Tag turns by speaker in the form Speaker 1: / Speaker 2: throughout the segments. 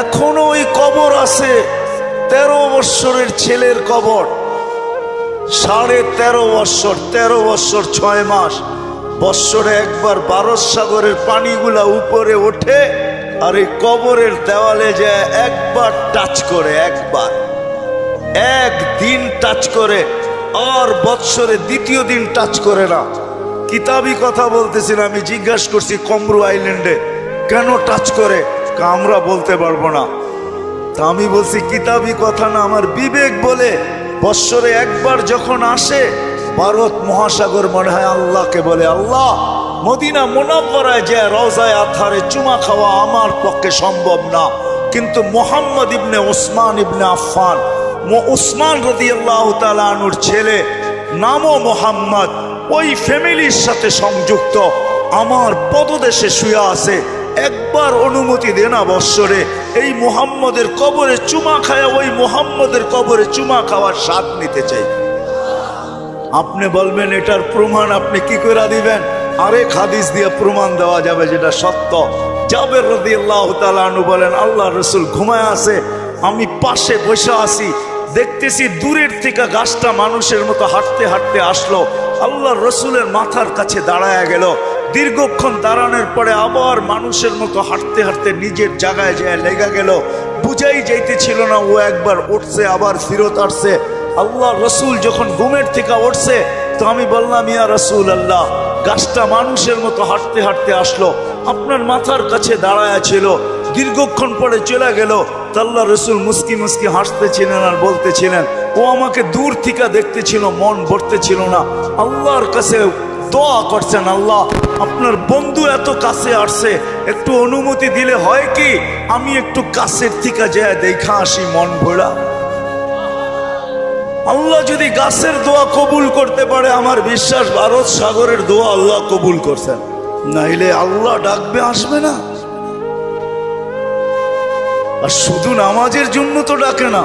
Speaker 1: এখনো ওই কবর আছে। 13 বৎসরের ছেলের কবর, 13.5 বৎসর, 13 বৎসর 6 মাস। বৎসরে একবার ভারত সাগরের পানিগুলা উপরে ওঠে আর এই কবরের দেওয়ালে যায় একবার টাচ করে, একদিন টাচ করে, আর বৎসরে দ্বিতীয় দিন টাচ করে না। কিতাবি কথা বলতেছি না, আমি জিজ্ঞাসা করছি কমরু আইল্যান্ডে কেন টাচ করে, আমরা বলতে পারবো না। তা আমি বলছি কিতাবি কথা না, আমার বিবেক বলে বৎসরে একবার যখন আসে ভারত মহাসাগর মনে হয় আল্লাহকে বলে, আল্লাহ মদিনা মুনাওয়ারায় যে রওজায়ে আতহারে চুমা খাওয়া আমার পক্ষে সম্ভব না, কিন্তু মুহাম্মদ ইবনে ওসমান ইবনে আফফান, ওসমান রাদিয়াল্লাহু তাআলা আনহুর ছেলে, নামও মোহাম্মদ, ওই ফ্যামিলির সাথে সংযুক্ত, আমার পদদেশে শুয়ে আছে, একবার অনুমতি দে না বৎসরে এই মুহাম্মদের কবরে চুমা খায়, ওই মুহাম্মদের কবরে চুমা খাওয়ার স্বাদ নিতে চাই। আপনি বলবেন এটার প্রমাণ আপনি কি করে দিবেন? আরেক হাদিস দিয়ে প্রমাণ দেওয়া যাবে যেটা সত্য। জাবের রাদিয়াল্লাহু তাআলা আনহু বলেন, আল্লাহ রাসূল ঘুমায় আছে, আমি পাশে বসে আছি, দেখতেছি দূরের থেকে গাছটা মানুষের মতো হাঁটতে হাঁটতে আসলো, আল্লাহ রসুলের মাথার কাছে দাঁড়ায় গেল। দীর্ঘক্ষণ দাঁড়ানোর পরে আবার মানুষের মতো হাঁটতে হাঁটতে নিজের জায়গায় যায় লেগে গেল। বুঝাই যাইতেছিল না ও একবার উঠছে আবার ফিরত আসছে। আল্লাহ রসুল যখন ঘুমের থেকে উঠছে তো আমি বললাম, ইয়া রাসূল আল্লাহ, গাছটা মানুষের মতো হাঁটতে হাঁটতে আসলো, আপনার মাথার কাছে দাঁড়ায় ছিল, দীর্ঘক্ষণ পরে চলে গেল। আল্লাহ রসুল মুস্কি মুস্কি হাসতেছিলেন আর বলতেছিলেন, ও আমাকে দূর থেকে দেখতেছিল, মন ভরতেছিল না, আল্লাহর কাছে দোয়া করছেন, আল্লাহ আপনার বন্ধু এত কাছে আসছে, একটু অনুমতি দিলে হয় কি আমি একটু কাছের থেকে যায় দেখা আসি মন ভরা। আল্লাহ যদি গাছের দোয়া কবুল করতে পারে, আমার বিশ্বাস ভারত সাগরের দোয়া আল্লাহ কবুল করছেন, নাইলে আল্লাহ ডাকবে আসবে না। আর শুধু নামাজের জন্য তো ডাকে না,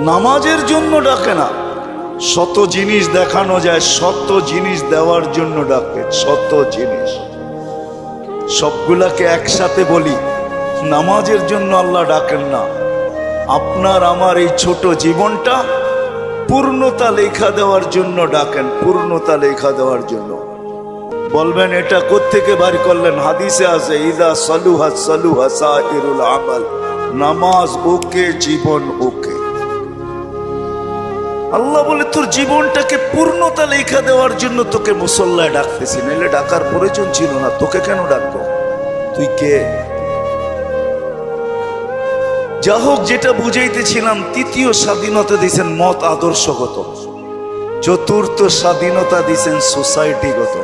Speaker 1: নামাজের জন্য ডাকে না, শত জিনিস দেখানো যায়, শত জিনিস দেওয়ার জন্য ডাকে, শত জিনিস। সবগুলাকে একসাথে বলি, নামাজের জন্য আল্লাহ ডাকেন না। আপনার আমার এই ছোট জীবনটা পূর্ণতা লেখা দেওয়ার জন্য ডাকেন, পূর্ণতা লেখা দেওয়ার জন্য। বলবেন এটা কোত্থেকে বাড়ি করলেন? হাদিসে আছে, ইদা সালুহা সালুহা সাইরুল আমাল, নামাজ ওকে, জীবন ওকে। আল্লাহ বলে তোর জীবনটাকে পূর্ণতা লেখা দেওয়ার জন্য তোকে মুসল্লায় ডাকতেছি, নাহলে ডাকার প্রয়োজন ছিল না, তোকে কেন ডাকবো? তুই কে? যা হোক, যেটা বুঝাইতেছিলাম, তৃতীয় স্বাধীনতা দিয়েছেন মত আদর্শগত, চতুর্থ স্বাধীনতা দিয়েছেন সোসাইটিগত।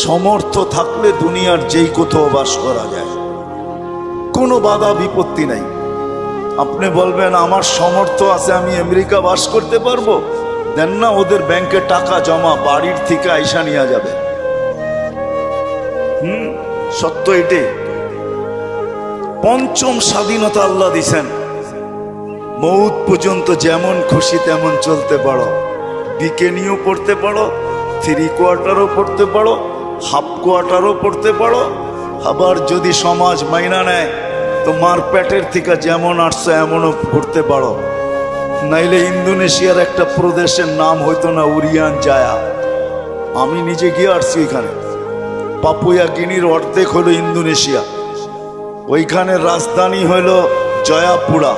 Speaker 1: সমর্থ থাকলে দুনিয়ার যেই কোথাও বাস করা যায়, কোনো বাধা বিপত্তি নাই। আপনি বলবেন আমার সমর্থ আছে, আমি আমেরিকা বাস করতে পারবো, দেন না, ওদের ব্যাংকে টাকা জমা, বাড়ির থেকে আইসা নিয়ে যাবে। সত্য এটি। পঞ্চম স্বাধীনতা আল্লাহ দিছেন, মৌত পর্যন্ত যেমন খুশি তেমন চলতে পারো, বিকেনিও পড়তে পারো, 3 কোয়ার্টারও পড়তে পারো, হাফ কোয়ার্টারও পড়তে পারো। আবার যদি সমাজ মাইনা নেয় তো মার পেটের থেকে যেমন আসছে এমনও পড়তে পারো। নাইলে ইন্দোনেশিয়ার একটা প্রদেশের নাম হইতো না উরিয়ান জায়া, আমি নিজে গিয়ে আসছি এখানে। পাপুয়া গিনির অর্ধেক হলো ইন্দোনেশিয়া, ওইখানের রাজধানী হইল জয়াপুরা,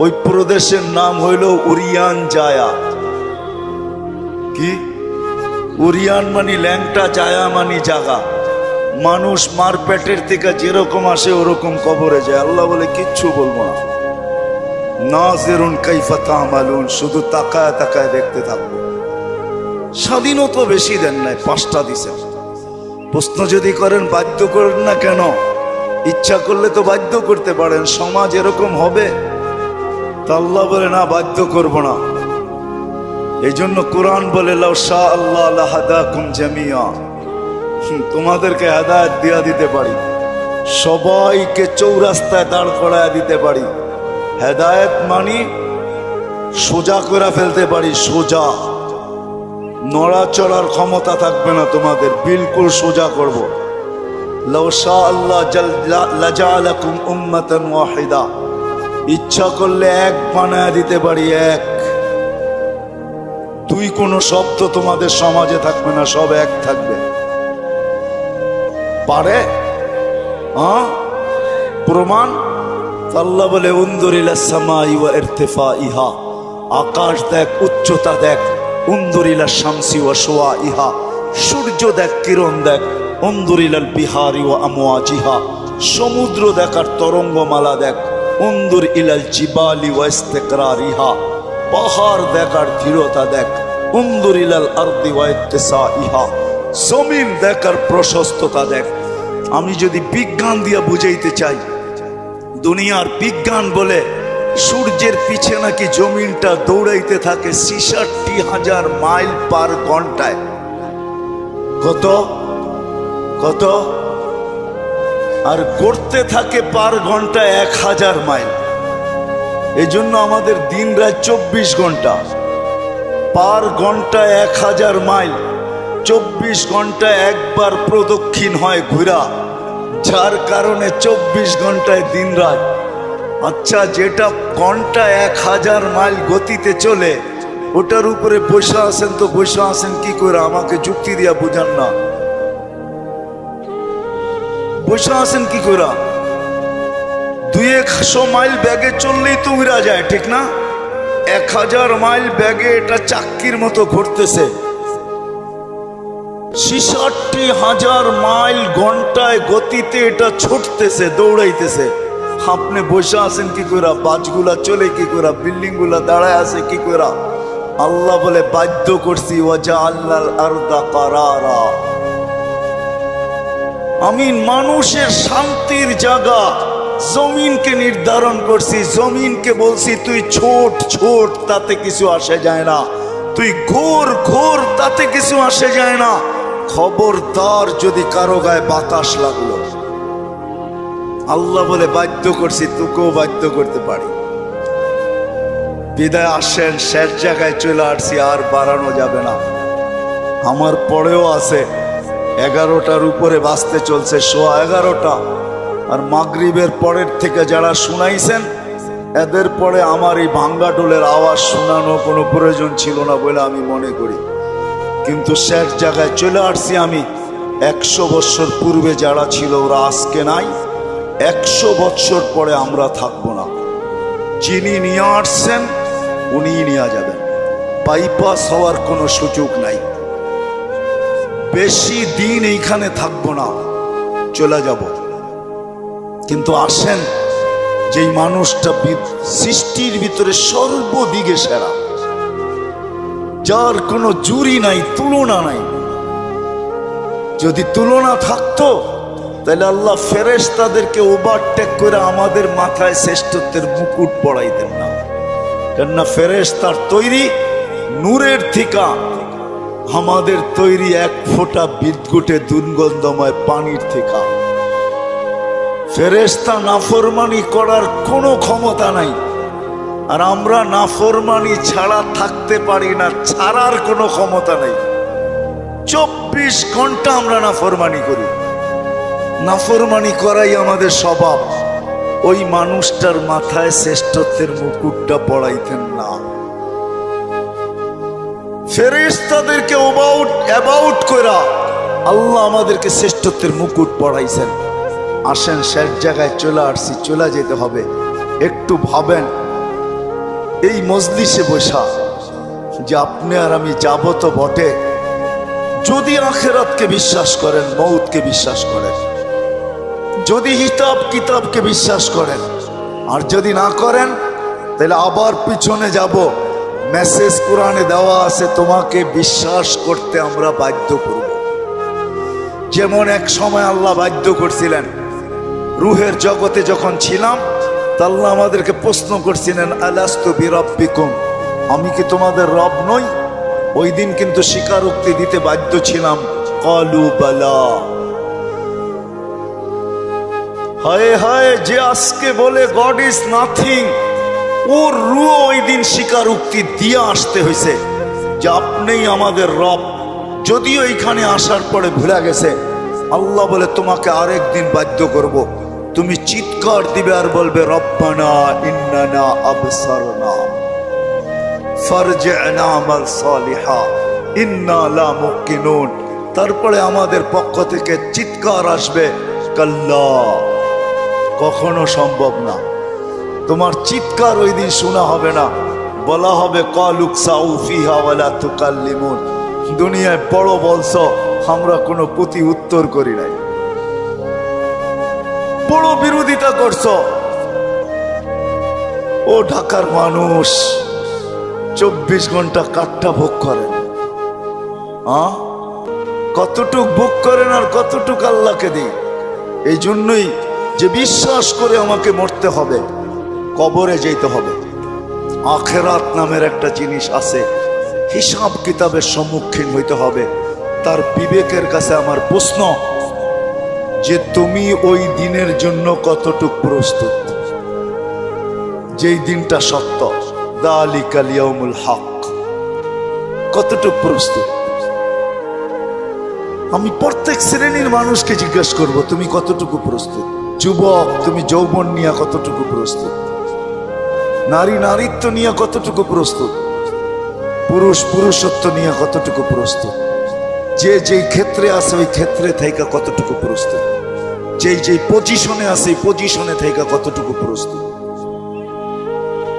Speaker 1: ওই প্রদেশের নাম হইল উরিয়ান জায়া। কি উরিয়ান মানি ল্যাংটা, জায়া মানি জাগা। মানুষ মার পেটের থেকে যেরকম আসে ওরকম কবরে যায়। আল্লাহ বলে কিচ্ছু বলবো না, নাজিরুন কাইফা তা'মালুন, শুধু তাকায় তাকায় দেখতে থাকবো। স্বাধীনতা বেশি দেন নাই, 5টা দিছেন। প্রশ্ন যদি করেন বাধ্য করেন না কেন, ইচ্ছা করলে তো বাধ্য করতে পারেন, সমাজ এরকম হবে। তা আল্লাহ বলে না, বাধ্য করব না। এই জন্য কোরআন বলে, লাউ শাআ আল্লাহ লাহাদাকুম জামিয়া, তোমাদেরকে হেদায়েত দিয়া দিতে পারি, সবাইকে চৌরাস্তায় দাঁড় করায় দিতে পারি। হেদায়েত মানি সোজা করে ফেলতে পারি, সোজা, নড়াচড়ার ক্ষমতা থাকবে না তোমাদের, বিলকুল সোজা করব। লাউ শা আল্লাহ লাজালাকুম উম্মাতান ওয়াহিদা, ইচ্ছা করলে এক বানায় দিতে পারি, এক। দুই কোনো শব্দ তোমাদের সমাজে থাকবে না, সব এক থাকবে। পারে? হ্যাঁ, প্রমাণ? আল্লাহ বলে উনজুর ইলাস সামাই ওয়া ইরতিফাইহা, আকাশ দেখ, উচ্চতা দেখ। উনজুর ইলাশ শামসি ওয়া শুআইহা, সূর্য দেখ, কিরণ দেখ। উনজুর ইলাল বিহারি ওয়া আমওয়াজিহা, সমুদ্র দেখ আর তরঙ্গমালা দেখ। উনজুর ইলাল জিবালি ওয়া ইস্তিকরারিহা, পাহাড় দেখ আর দৃঢ়তা দেখ। উনজুর ইলাল আরদি ওয়া ইত্তিসাইহা, জমিন দেখ আর প্রশস্ততা দেখ। আমি যদি বিজ্ঞান দিয়া বুঝাইতে চাই, দুনিয়ার বিজ্ঞান বলে সূর্যের পিছে নাকি জমিনটা দৌড়াইতে থাকে ৬৬,০০০ মাইল পার ঘন্টায়। কত কত? আর গড়তে থাকে পার ঘন্টা ১,০০০ মাইল। এই জন্য আমাদের দিন রাত ২৪ ঘন্টা, পার ঘন্টা ১,০০০ মাইল। ২৪ ঘন্টা একবার প্রদক্ষিণ হয় ঘুরা, যার কারণে ২৪ ঘন্টায় দিন রাত। আচ্ছা, যেটা ঘন্টা ১,০০০ মাইল গতিতে চলে, ওটার উপরে বসে আছেন, তো বসে আছেন কি করে? আমাকে যুক্তি দিয়া বুঝান না, বসে আছেন কি করে? ২০০ মাইল ব্যাগে চললেই তো উড়া যায়, ঠিক না? ১,০০০ মাইল ব্যাগে এটা চাক্কির মতো ঘুরতেছে। ৬৬,০০০ মাইল ঘন্টায় গতিতে এটা ছুটতেছে, দৌড়াইতেছে। আপনি বসে আছেন কি করে? বাসগুলা চলে কি করে? বিল্ডিং গুলা দাঁড়ায় আছে কি করে? আল্লাহ বলে বাধ্য করছি, ওয়াজআলনাল আরদা কারারা, আমি মানুষের শান্তির জায়গা জমিনকে নির্ধারণ করছি। জমিনকে বলছি তুই ছোট ছোট, তাতে কিছু আসে যায় না। তুই ঘোর ঘোর, তাতে কিছু আসে যায় না। খবরদার যদি কারো গায়ে বাতাস লাগলো, আল্লাহ বলে বাধ্য করছি, তোকেও বাধ্য করতে পারি। বিদায় আসেন, শেষ জায়গায় চলে আসছি, আর বাড়ানো যাবে না। আমার পরেও আছে 11টার উপরে বাজতে চলছে, 11:15। আর মাগরিবের পরের থেকে যারা শুনাইছেন, এদের পরে আমার এই ভাঙ্গা ডোলের আওয়াজ শোনানো কোনো প্রয়োজন ছিল না বলে আমি মনে করি। কিন্তু শেষ জায়গায় চলে আসছি আমি। 100 বছর পূর্বে যারা ছিল ওরা আজকে নাই, 100 বছর পরে আমরা থাকবো না। যিনি নিয়ে আসছেন উনিই নিয়ে যাবেন, বাইপাস হওয়ার কোনো সুযোগ নাই। বেশি দিন এইখানে থাকবো না, চলে যাব। কিন্তু আসেন, যেই মানুষটা সৃষ্টির ভিতরে সর্বদিকে সেরা, যার কোনো জুরি নাই, তুলনা নাই। যদি তুলনা থাকতো তাহলে আল্লাহ ফেরেশতাদেরকে ওভারটেক করে আমাদের মাথায় শ্রেষ্ঠত্বের মুকুট পড়াইতেন না। কেননা ফেরেশতার তৈরি নূরের থিকা, আমাদের তৈরি এক ফোঁটা বিদ্যুটে দুর্গন্ধময় পানির থিকা। ফেরেশতা নাফরমানি করার কোনো ক্ষমতা নাই, আর আমরা নাফরমানি ছাড়া থাকতে পারি না, ছাড়ার কোনো ক্ষমতা নাই। 24 ঘন্টা আমরা নাফরমানি করি, নাফরমানি করাই আমাদের স্বভাব। ওই মানুষটার মাথায় শ্রেষ্ঠত্বের মুকুটটা পড়াইতেন না। ফেরেশতাদেরকে অ্যাবাউট কইরা আল্লাহ আমাদেরকে শ্রেষ্ঠত্বের মুকুট পড়াইছেন। আসেন, শেষ জায়গায় চলে আসছি, চলে যেতে হবে। একটু ভাবেন, এই মজলিসে বসা যে আপনি আর আমি যাব তো বটে, যদি আখিরাতকে বিশ্বাস করেন, মউতকে বিশ্বাস করেন, যদি হিসাব কিতাবকে বিশ্বাস করেন, আর যদি না করেন তাহলে আবার পিছনে যাব। মেসেজ কোরআনে দেওয়া আছে, তোমাকে বিশ্বাস করতে আমরা বাধ্য করব। যেমন এক সময় আল্লাহ বাধ্য করছিলেন, রুহের জগতে যখন ছিলাম, তা আল্লাহ আমাদেরকে প্রশ্ন করছিলেন, আলাস্তু বিরাব্বিকুম, আমি কি তোমাদের রব নই? ওই দিন কিন্তু স্বীকারোক্তি দিতে বাধ্য ছিলাম, ক্বালু বালা। হায় হায়, যে আজকে বলে গড ইজ নাথিং, ওর রুহ ওই দিন স্বীকারোক্তি দিয়ে আসতে হয়েছে যে আপনিই আমাদের রব। যদিও এখানে আসার পরে ভুলে গেছে, আল্লাহ বলে তোমাকে আরেকদিন বাধ্য করব, তুমি চিৎকার দিবে আর বলবে রব্বানা ইন্নানা আবসারনা ফারজি'না আমাল সালিহা ইন্না লা মুকিনুন। তারপরে আমাদের পক্ষ থেকে চিৎকার আসবে, কাল্লা, কখনো সম্ভব না। তোমার চিৎকার ওই দিন শোনা হবে না, বলা হবে কালুকসাউ ফিহা ওয়ালা তুকাল্লিমুন। দুনিয়ায় বড় বলছো, আমরা কোনো প্রতি উত্তর করি নাই, বড় বিরোধিতা করছো। ও ঢাকার মানুষ 24 ঘন্টা কাঠটা ভোগ করেন, কতটুক ভোগ করেন আর কতটুক আল্লাহকে দিই। এই জন্যই যে বিশ্বাস করে আমাকে মরতে হবে, কবরে যেতে হবে। আখেরাত নামের একটা জিনিস আছে, হিসাব কিতাবের সম্মুখীন হইতে হবে। তার বিবেকের কাছে আমার প্রশ্ন যে তুমি ওই দিনের জন্য কতটুক প্রস্তুত, যেই দিনটা সত্য, যালিকাল ইয়াউমুল হক, কতটুক প্রস্তুত? আমি প্রত্যেক শ্রেণীর মানুষকে জিজ্ঞেস করব, তুমি কতটুকু প্রস্তুত? যুবক, তুমি যৌবন নিয়ে কতটুকু প্রস্তুত? নারী নারীত্ব নিয়ে কতটুকু প্রস্তুত? পুরুষ পুরুষত্ব নিয়ে কতটুকু প্রস্তুত? যে যেই ক্ষেত্রে আছে ওই ক্ষেত্রে থেকে কতটুকু প্রস্তুত? যেই যেই পজিশনে আছে এই পজিশনে থেকে কতটুকু প্রস্তুত?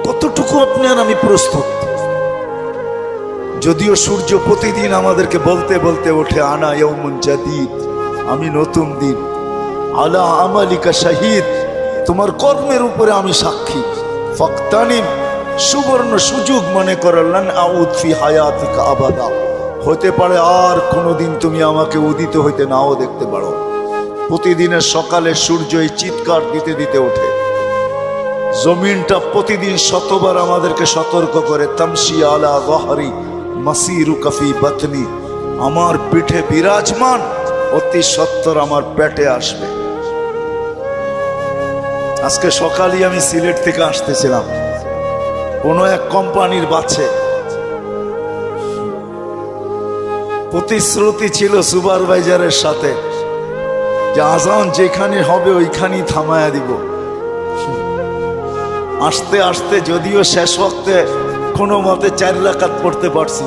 Speaker 1: কতটুকু আপনি আর আমি প্রস্তুত? যদিও সূর্য প্রতিদিন আমাদেরকে বলতে বলতে ওঠে, আনা ইয়াউমুন জাদীদ, আমি নতুন দিন, আলা আমালিকা শাহিদ, তোমার কর্মের উপরে আমি সাক্ষী, ফাকতানিম, সুবর্ণ সুযোগ মনে করলেন, আউদ ফি হায়াতিকা আবাদা, হতে পারে আর কোনোদিন তুমি আমাকে উদিত হইতে নাও দেখতে পারো। প্রতিদিনের সকালে সূর্য এই চিৎকার দিতে দিতে ওঠে, জমিনটা প্রতিদিন শতবার আমাদেরকে সতর্ক করে, তামশি আলা গহরি মাসিরুকা ফি বাতনি, আমার পিঠে বিরাজমান, অতি সত্বর আমার পেটে আসবে। আজকে সকালে আমি সিলেট থেকে আসতেছিলাম, কোন এক কোম্পানির বাসে প্রতিশ্রুতি ছিল সুপারভাইজারের সাথে যে আজান যেখানে হবে ওইখানেই থামায়া দিব। আসতে আসতে যদিও শেষ ওয়াক্তে কোনো মতে 4 রাকাত পড়তে পারছি,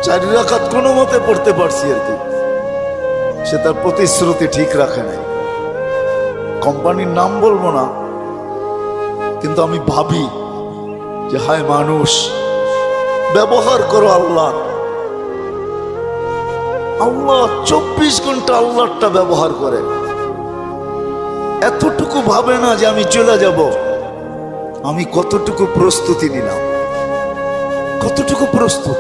Speaker 1: 4 রাকাত কোনো মতে পড়তে পারছি আর কি। সে তার প্রতিশ্রুতি ঠিক রাখে নাই। কোম্পানির নাম বলবো না, কিন্তু আমি ভাবি যে হায় মানুষ, ব্যবহার করো আল্লাহ। আল্লাহ 24 ঘন্টা আল্লাহটা ব্যবহার করে, এতটুকু ভাবে না যে আমি চলে যাব। আমি কতটুকু প্রস্তুতি নিলাম, কতটুকু প্রস্তুত?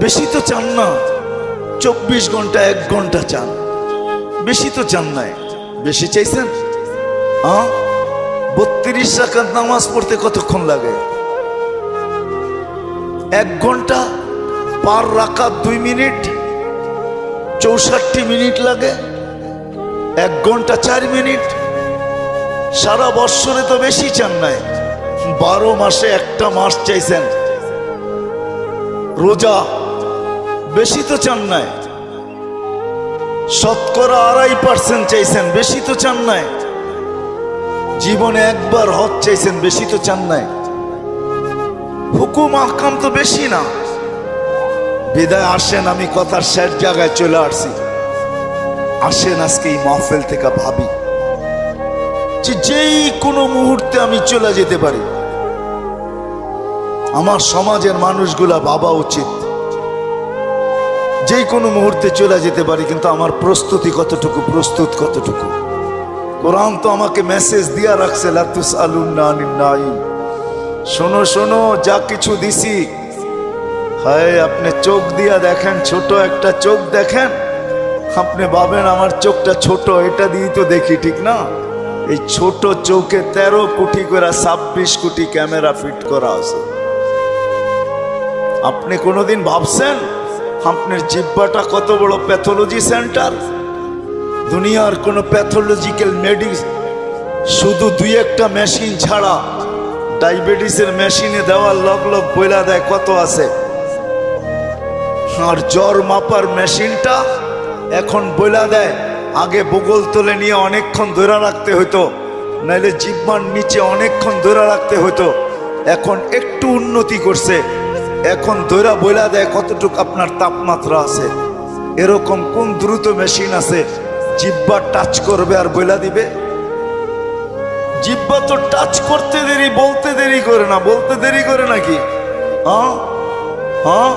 Speaker 1: বেশি তো চান না, 24 ঘন্টা 1 ঘন্টা চান, বেশি তো চান নাই। বেশি চাইছেন? 32 রাকাত নামাজ পড়তে কতক্ষণ লাগে? 1 ঘন্টা, পার রাকাত 2 মিনিট, 64 মিনিট লাগে। 1 ঘন্টা 4 মিনিট। সারা বৎসরে তো বেশি চান নাই, 12 মাসে একটা মাস চাইছেন। রোজা বেশি তো চান নাই, শতকরা 2.5% চাইছেন, বেশি তো চান নাই। জীবনে একবার হজ চাইছেন, বেশি তো চান নাই। হুকুম আহকাম তো বেশি না। বিদায় আসেন, আমি কথার শেষ জায়গায় চলে আসছি। আসেন আজকে এই মাহফিল থেকে ভাবি যে যেই কোনো মুহূর্তে আমি চলে যেতে পারি। আমার সমাজের মানুষগুলা ভাবা উচিত, যেই কোনো মুহূর্তে চলে যেতে পারি, কিন্তু আমার প্রস্তুতি কতটুকু, প্রস্তুত কতটুকু? কোরআন তো আমাকে মেসেজ দিয়া রাখছে, লা তুসআলুন্না আনিন নাঈম। শোনো শোনো, যা কিছু দিছি, হায় আপনি চোখ দিয়া দেখেন, ছোট একটা চোখ দেখেন, আপনি ভাবেন আমার চোখটা ছোট, এটা দিয়ে তো দেখি, ঠিক না? এই ছোট চোখে 13 কোটি করে 26 কোটি ক্যামেরা ফিট করা আছে। আপনি কোনোদিন ভাবছেন আপনার জিহ্বাটা কত বড় প্যাথোলজি সেন্টার? দুনিয়ার কোন প্যাথোলজিক্যাল মেডিসিন, শুধু 2-1টা মেশিন ছাড়া, ডায়াবেটিসের মেশিনে দেওয়ার লগ লগ বইলা দেয় কত আছে, আর জ্বর মাপার মেশিনটা এখন বইলা দেয়। আগে বগল তলে নিয়ে অনেকক্ষণ ধরে রাখতে হতো, নাইলে জিহ্বার নিচে অনেকক্ষণ ধরে রাখতে হতো। এখন একটু উন্নতি করছে, এখন ধৈরা বইলা দেয় কতটুকু আপনার তাপমাত্রা আছে। এরকম কোন দ্রুত মেশিন আছে জিহ্বা টাচ করবে আর বইলা দিবে? জিহ্বা তো টাচ করতে দেরি, বলতে দেরি করে না। বলতে দেরি করে নাকি? হ্যাঁ হ্যাঁ